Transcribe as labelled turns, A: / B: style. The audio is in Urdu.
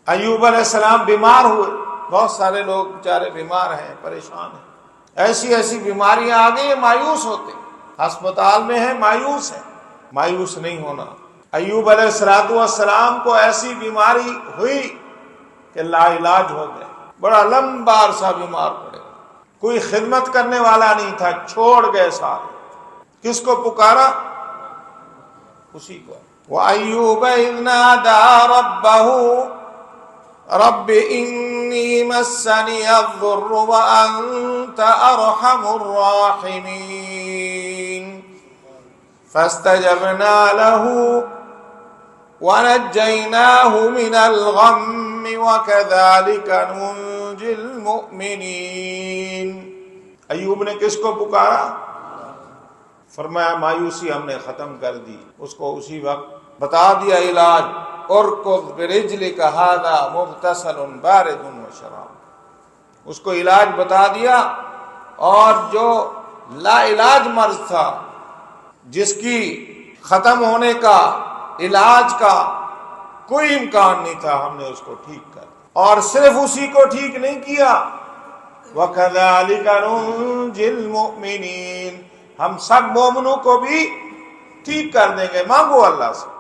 A: ایوب علیہ السلام بیمار ہوئے، بہت سارے لوگ بیچارے بیمار ہیں، پریشان ہیں، ایسی ایسی بیماریاں آ گئی، مایوس ہوتے، ہسپتال میں ہیں، مایوس ہیں۔ مایوس نہیں ہونا۔ ایوب علیہ السلام کو ایسی بیماری ہوئی کہ لا علاج ہو گئے، بڑا لمبا عرصہ بیمار پڑے، کوئی خدمت کرنے والا نہیں تھا، چھوڑ گئے سارے۔ کس کو پکارا؟ اسی کو۔ وَأَيُّوبَ إِذْ نَادَىٰ رَبَّهُ رَبِّ إِنِّي مَسَّنِيَ الضُّرُّ وَأَنْتَ أَرْحَمُ الرَّاحِمِينَ فَاسْتَجَبْنَا لَهُ وَنَجَّيْنَاهُ مِنَ الْغَمِّ وَكَذَلِكَ نُنْجِي الْمُؤْمِنِينَ۔ ایوب نے کس کو پکارا؟ فرمایا مایوسی ہم نے ختم کر دی، اس کو اسی وقت بتا دیا علاج، ارکض برجلک ھذا مغتسل بارد وشراب، اس کو علاج بتا دیا۔ اور جو لا علاج مرض تھا، جس کی ختم ہونے کا، علاج کا کوئی امکان نہیں تھا، ہم نے اس کو ٹھیک کر دیا۔ اور صرف اسی کو ٹھیک نہیں کیا، وَكَذَلِكَ نُنْجِي الْمُؤْمِنِينَ، ہم سب مومنوں کو بھی ٹھیک کر دیں گے۔ مانگو اللہ سے۔